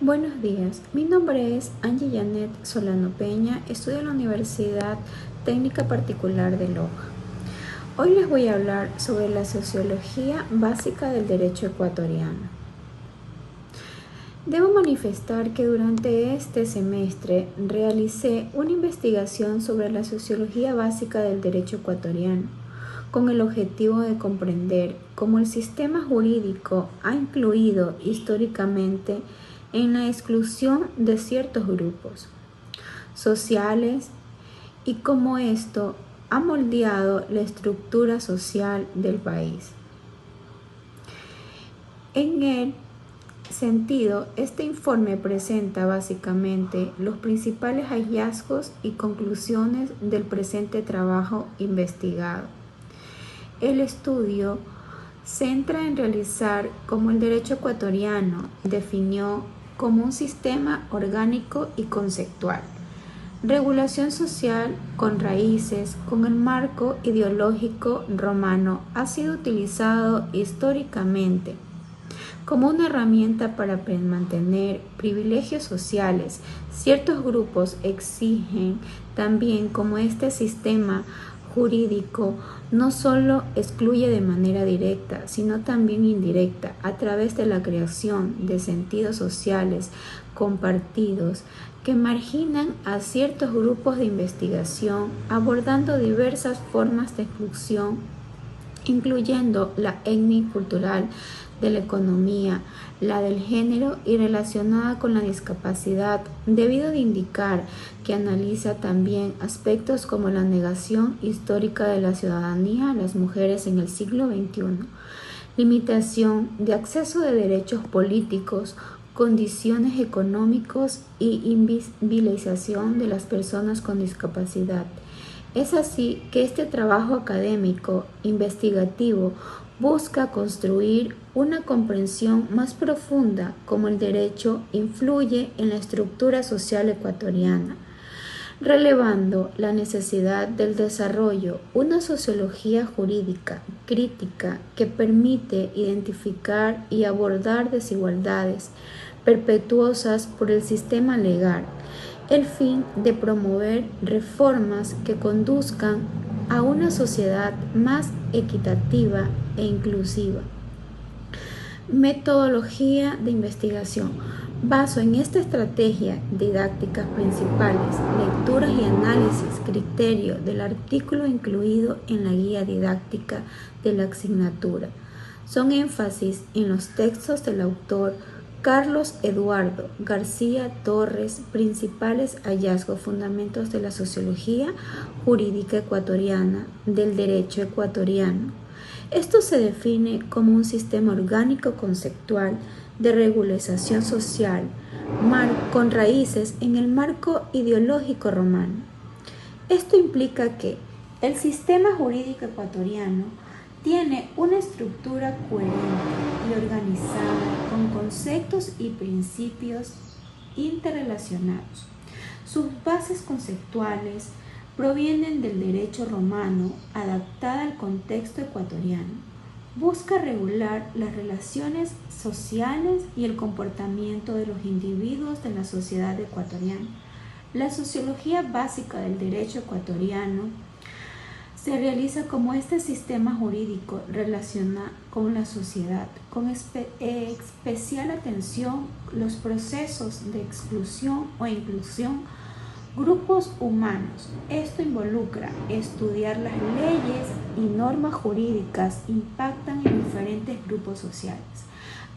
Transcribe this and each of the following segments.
Buenos días, mi nombre es Angie Janet Solano Peña, estudio en la Universidad Técnica Particular de Loja. Hoy les voy a hablar sobre la sociología básica del derecho ecuatoriano. Debo manifestar que durante este semestre realicé una investigación sobre la sociología básica del derecho ecuatoriano, con el objetivo de comprender cómo el sistema jurídico ha influido históricamente en la exclusión de ciertos grupos sociales y cómo esto ha moldeado la estructura social del país. En el sentido, este informe presenta básicamente los principales hallazgos y conclusiones del presente trabajo investigado. El estudio centra en realizar cómo el derecho ecuatoriano definió como un sistema orgánico y conceptual, regulación social con raíces, con el marco ideológico romano, ha sido utilizado históricamente como una herramienta para mantener privilegios sociales. Ciertos grupos exigen también como este sistema jurídico no solo excluye de manera directa, sino también indirecta, a través de la creación de sentidos sociales compartidos que marginan a ciertos grupos de investigación, abordando diversas formas de exclusión, incluyendo la étnico-cultural, de la economía, la del género y relacionada con la discapacidad, debido de indicar que analiza también aspectos como la negación histórica de la ciudadanía a las mujeres en el siglo XXI, limitación de acceso de derechos políticos, condiciones económicos y invisibilización de las personas con discapacidad. Es así que este trabajo académico investigativo busca construir una comprensión más profunda cómo el derecho influye en la estructura social ecuatoriana, relevando la necesidad del desarrollo una sociología jurídica crítica que permite identificar y abordar desigualdades perpetuosas por el sistema legal, el fin de promover reformas que conduzcan a una sociedad más equitativa e inclusiva. Metodología de investigación. Baso en esta estrategia didácticas principales, lecturas y análisis, criterio del artículo incluido en la guía didáctica de la asignatura. Son énfasis en los textos del autor Carlos Eduardo García Torres, principales hallazgos, fundamentos de la sociología jurídica ecuatoriana, del derecho ecuatoriano. Esto se define como un sistema orgánico conceptual de regularización social con raíces en el marco ideológico romano. Esto implica que el sistema jurídico ecuatoriano tiene una estructura coherente y organizada con conceptos y principios interrelacionados. Sus bases conceptuales provienen del derecho romano adaptada al contexto ecuatoriano. Busca regular las relaciones sociales y el comportamiento de los individuos de la sociedad ecuatoriana. La sociología básica del derecho ecuatoriano se realiza como este sistema jurídico relaciona con la sociedad, con especial atención los procesos de exclusión o inclusión, grupos humanos. Esto involucra estudiar las leyes y normas jurídicas que impactan en diferentes grupos sociales,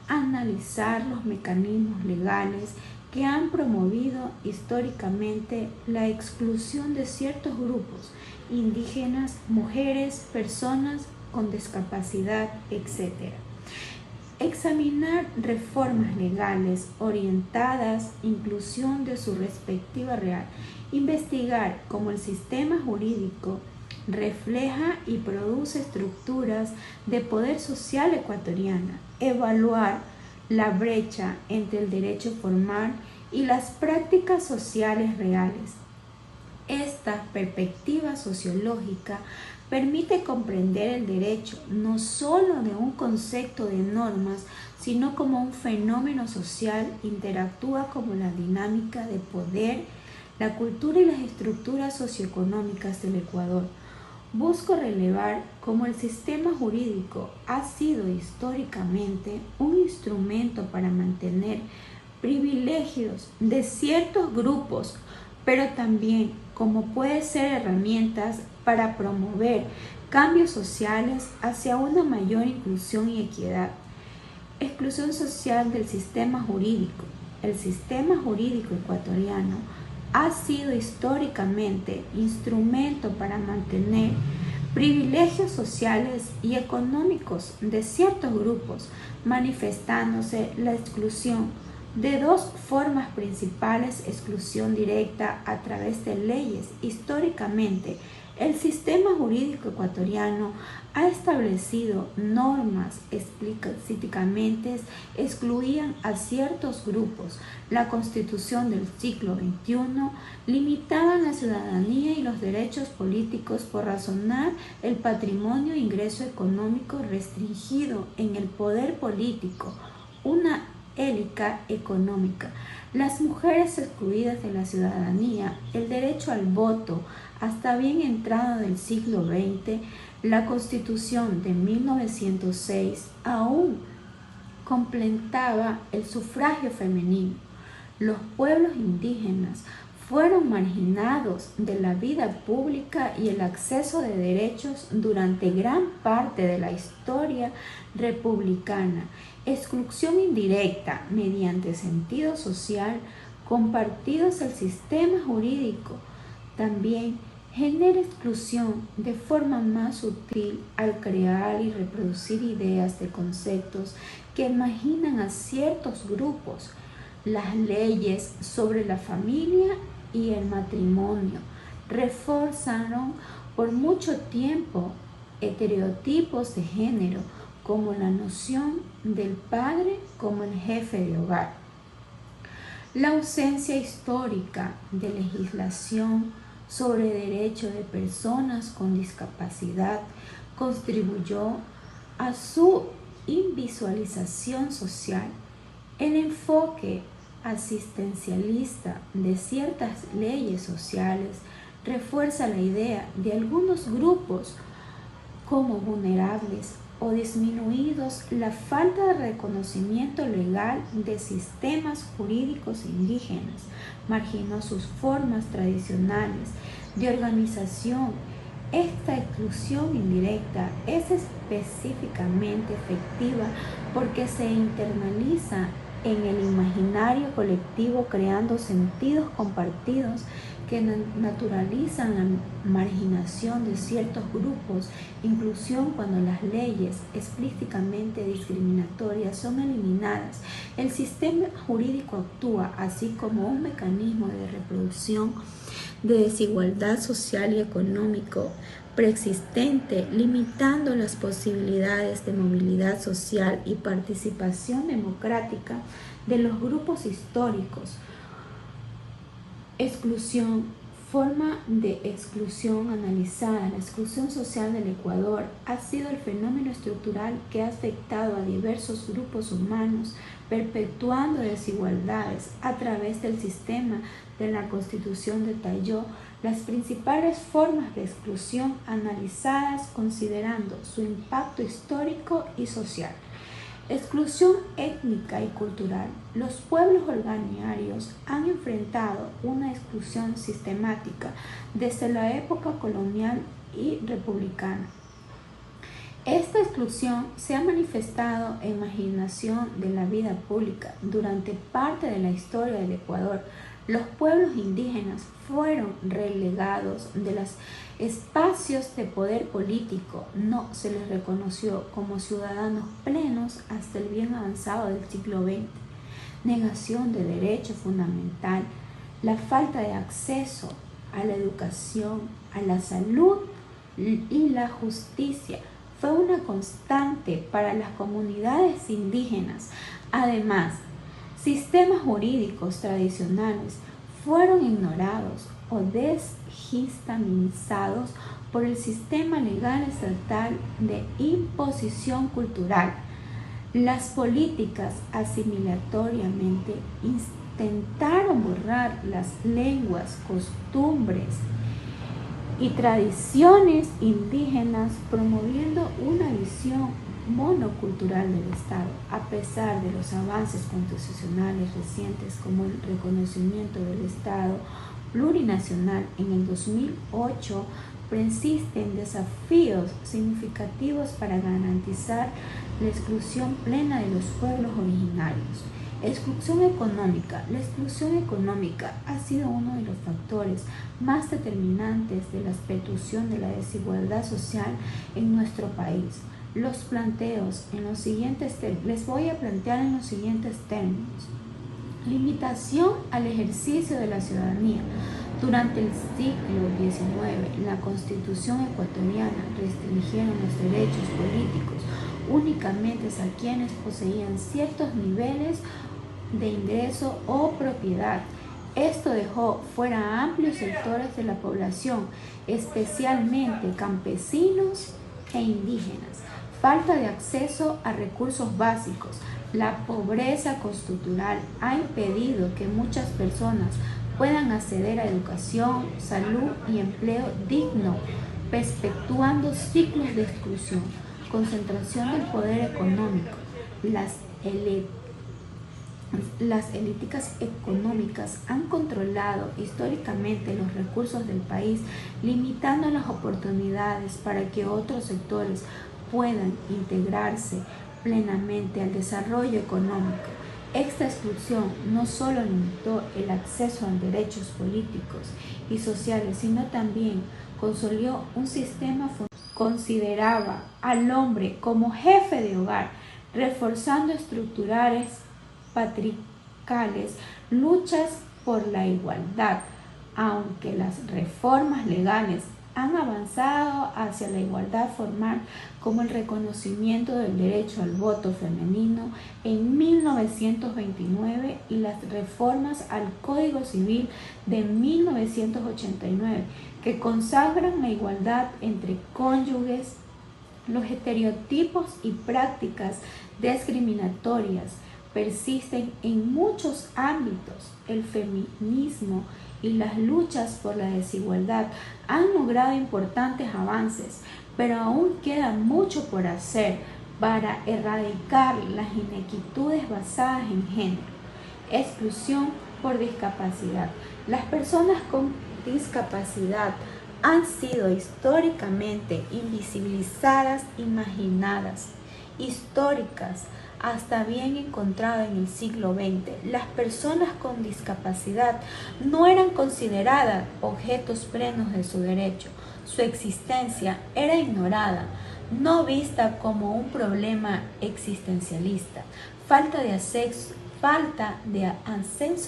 analizar los mecanismos legales que han promovido históricamente la exclusión de ciertos grupos, indígenas, mujeres, personas con discapacidad, etc. Examinar reformas legales orientadas a inclusión de su respectiva real. Investigar cómo el sistema jurídico refleja y produce estructuras de poder social ecuatoriana. Evaluar la brecha entre el derecho formal y las prácticas sociales reales. Esta perspectiva sociológica permite comprender el derecho no solo de un concepto de normas, sino como un fenómeno social. Interactúa como la dinámica de poder, la cultura y las estructuras socioeconómicas del Ecuador. Busco relevar cómo el sistema jurídico ha sido históricamente un instrumento para mantener privilegios de ciertos grupos, pero también como puede ser herramientas para promover cambios sociales hacia una mayor inclusión y equidad. Exclusión social del sistema jurídico. El sistema jurídico ecuatoriano ha sido históricamente instrumento para mantener privilegios sociales y económicos de ciertos grupos, manifestándose la exclusión de dos formas principales: exclusión directa a través de leyes. Históricamente, el sistema jurídico ecuatoriano ha establecido normas explícitamente excluían a ciertos grupos. La Constitución del siglo XXI limitaba la ciudadanía y los derechos políticos por razonar el patrimonio e ingreso económico restringido en el poder político, una élite económica. Las mujeres excluidas de la ciudadanía, el derecho al voto. Hasta bien entrado del siglo XX, la Constitución de 1906 aún completaba el sufragio femenino. Los pueblos indígenas fueron marginados de la vida pública y el acceso de derechos durante gran parte de la historia republicana. Exclusión indirecta mediante sentido social compartidos. El sistema jurídico también genera exclusión de forma más sutil al crear y reproducir ideas de conceptos que imaginan a ciertos grupos. Las leyes sobre la familia y el matrimonio reforzaron por mucho tiempo estereotipos de género, como la noción del padre como el jefe de hogar. La ausencia histórica de legislación sobre derechos de personas con discapacidad contribuyó a su invisualización social. El enfoque asistencialista de ciertas leyes sociales refuerza la idea de algunos grupos como vulnerables o disminuidos. La falta de reconocimiento legal de sistemas jurídicos indígenas marginó sus formas tradicionales de organización. Esta exclusión indirecta es específicamente efectiva porque se internaliza en el imaginario colectivo, creando sentidos compartidos que naturalizan la marginación de ciertos grupos. Inclusión cuando las leyes explícitamente discriminatorias son eliminadas. El sistema jurídico actúa así como un mecanismo de reproducción de desigualdad social y económico preexistente, limitando las posibilidades de movilidad social y participación democrática de los grupos históricos. Exclusión, forma de exclusión analizada. La exclusión social del Ecuador ha sido el fenómeno estructural que ha afectado a diversos grupos humanos, perpetuando desigualdades. A través del sistema de la Constitución detalló las principales formas de exclusión analizadas considerando su impacto histórico y social. Exclusión étnica y cultural. Los pueblos originarios han enfrentado una exclusión sistemática desde la época colonial y republicana. Esta exclusión se ha manifestado en marginación de la vida pública. Durante parte de la historia del Ecuador, los pueblos indígenas fueron relegados de los espacios de poder político. No se les reconoció como ciudadanos plenos hasta el bien avanzado del siglo XX. Negación de derecho fundamental, la falta de acceso a la educación, a la salud y la justicia fue una constante para las comunidades indígenas. Además, sistemas jurídicos tradicionales fueron ignorados o deslegitimizados por el sistema legal estatal de imposición cultural. Las políticas asimilatoriamente intentaron borrar las lenguas, costumbres y tradiciones indígenas, promoviendo una visión monocultural del Estado. A pesar de los avances constitucionales recientes como el reconocimiento del Estado plurinacional en el 2008, persisten desafíos significativos para garantizar la exclusión plena de los pueblos originarios. Exclusión económica. La exclusión económica ha sido uno de los factores más determinantes de la perpetuación de la desigualdad social en nuestro país. Los planteos en los siguientes les voy a plantear en los siguientes términos. Limitación al ejercicio de la ciudadanía. Durante el siglo XIX, la Constitución ecuatoriana restringieron los derechos políticos únicamente a quienes poseían ciertos niveles de ingreso o propiedad. Esto dejó fuera a amplios sectores de la población, especialmente campesinos e indígenas. Falta de acceso a recursos básicos. La pobreza estructural ha impedido que muchas personas puedan acceder a educación, salud y empleo digno, perpetuando ciclos de exclusión. Concentración del poder económico. Las élites económicas han controlado históricamente los recursos del país, limitando las oportunidades para que otros sectores puedan integrarse plenamente al desarrollo económico. Esta exclusión no solo limitó el acceso a derechos políticos y sociales, sino también consolidó un sistema consideraba al hombre como jefe de hogar, reforzando estructurales patriarcales, luchas por la igualdad. Aunque las reformas legales han avanzado hacia la igualdad formal, como el reconocimiento del derecho al voto femenino en 1929 y las reformas al Código Civil de 1989, que consagran la igualdad entre cónyuges, los estereotipos y prácticas discriminatorias persisten en muchos ámbitos. El feminismo y las luchas por la desigualdad han logrado importantes avances, pero aún queda mucho por hacer para erradicar las inequidades basadas en género. Exclusión por discapacidad. Las personas con discapacidad han sido históricamente invisibilizadas y marginadas. Históricas hasta bien encontrado en el siglo XX, las personas con discapacidad no eran consideradas objetos plenos de su derecho. Su existencia era ignorada, no vista como un problema existencialista. Falta de acceso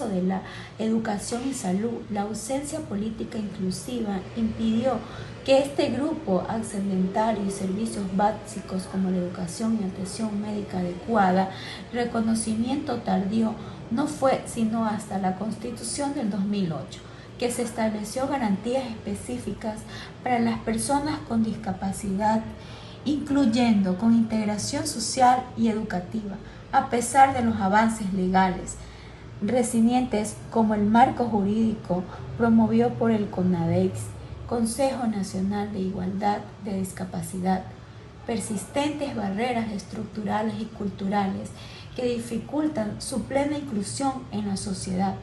de la educación y salud, la ausencia política inclusiva impidió que este grupo accedentara y servicios básicos como la educación y atención médica adecuada. Reconocimiento tardío no fue sino hasta la Constitución del 2008, que se estableció garantías específicas para las personas con discapacidad, incluyendo con integración social y educativa. A pesar de los avances legales recientes como el marco jurídico promovido por el CONADEIC, Consejo Nacional de Igualdad de Discapacidad, persistentes barreras estructurales y culturales que dificultan su plena inclusión en la sociedad.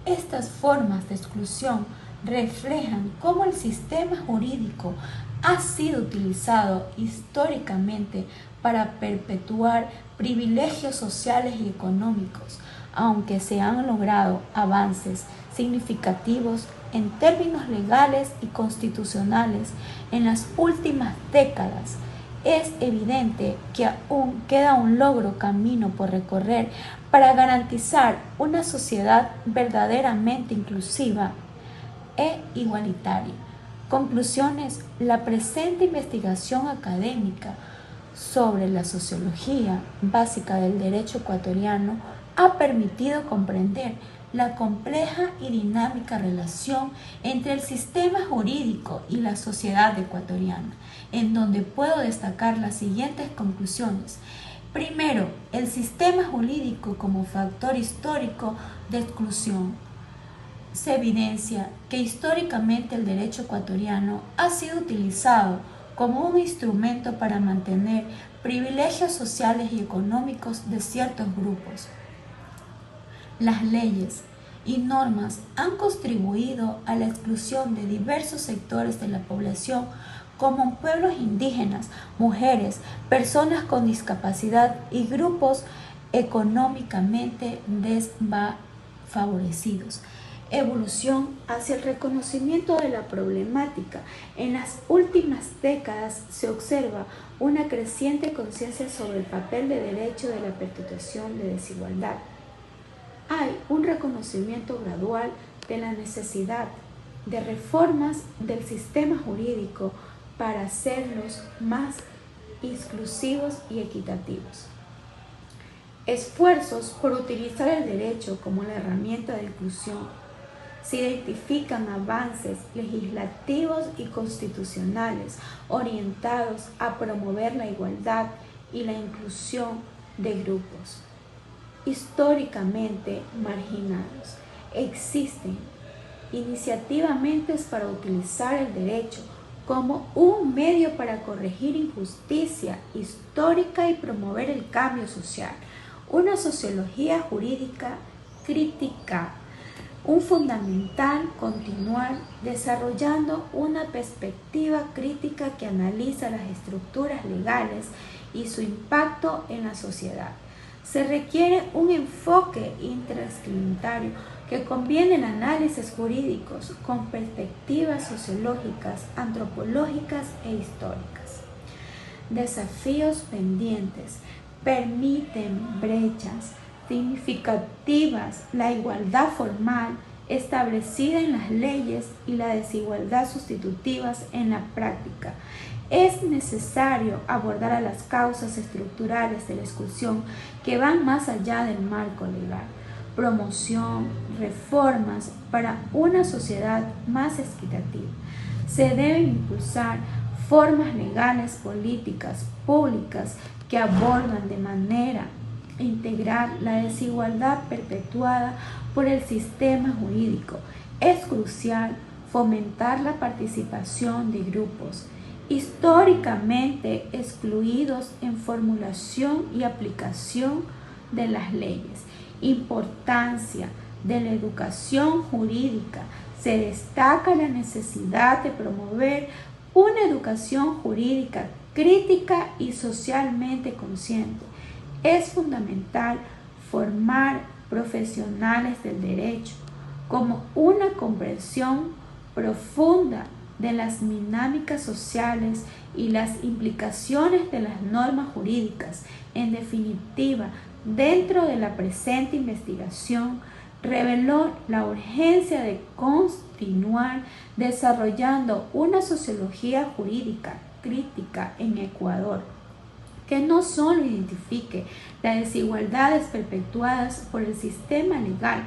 Estas formas de exclusión reflejan cómo el sistema jurídico ha sido utilizado históricamente para perpetuar privilegios sociales y económicos, aunque se han logrado avances significativos en términos legales y constitucionales en las últimas décadas. Es evidente que aún queda un largo camino por recorrer para garantizar una sociedad verdaderamente inclusiva e igualitaria. Conclusiones. La presente investigación académica sobre la sociología básica del derecho ecuatoriano ha permitido comprender la compleja y dinámica relación entre el sistema jurídico y la sociedad ecuatoriana, en donde puedo destacar las siguientes conclusiones. Primero, el sistema jurídico como factor histórico de exclusión. Se evidencia que históricamente el derecho ecuatoriano ha sido utilizado como un instrumento para mantener privilegios sociales y económicos de ciertos grupos. Las leyes y normas han contribuido a la exclusión de diversos sectores de la población, como pueblos indígenas, mujeres, personas con discapacidad y grupos económicamente desfavorecidos. Evolución hacia el reconocimiento de la problemática. En las últimas décadas se observa una creciente conciencia sobre el papel de derecho de la perpetuación de desigualdad. Hay un reconocimiento gradual de la necesidad de reformas del sistema jurídico para hacerlos más inclusivos y equitativos. Esfuerzos por utilizar el derecho como la herramienta de inclusión. Se identifican avances legislativos y constitucionales orientados a promover la igualdad y la inclusión de grupos históricamente marginados. Existen iniciativamente para utilizar el derecho como un medio para corregir injusticia histórica y promover el cambio social. Una sociología jurídica crítica. Un fundamental continuar desarrollando una perspectiva crítica que analiza las estructuras legales y su impacto en la sociedad. Se requiere un enfoque interdisciplinario que combine el análisis jurídicos con perspectivas sociológicas, antropológicas e históricas. Desafíos pendientes permiten brechas significativas, la igualdad formal establecida en las leyes y la desigualdad sustitutivas en la práctica. Es necesario abordar a las causas estructurales de la exclusión que van más allá del marco legal. Promoción, reformas para una sociedad más equitativa. Se deben impulsar formas legales, políticas, públicas que abordan de manera integral la desigualdad perpetuada por el sistema jurídico. Es crucial fomentar la participación de grupos históricamente excluidos en formulación y aplicación de las leyes. Importancia de la educación jurídica. Se destaca la necesidad de promover una educación jurídica crítica y socialmente consciente. Es fundamental formar profesionales del derecho como una comprensión profunda de las dinámicas sociales y las implicaciones de las normas jurídicas. En definitiva, dentro de la presente investigación, reveló la urgencia de continuar desarrollando una sociología jurídica crítica en Ecuador, que no solo identifique las desigualdades perpetuadas por el sistema legal,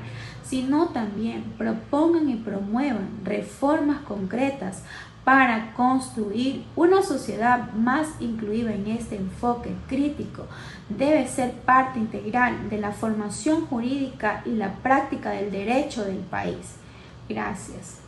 sino también propongan y promuevan reformas concretas para construir una sociedad más inclusiva. En este enfoque crítico debe ser parte integral de la formación jurídica y la práctica del derecho del país. Gracias.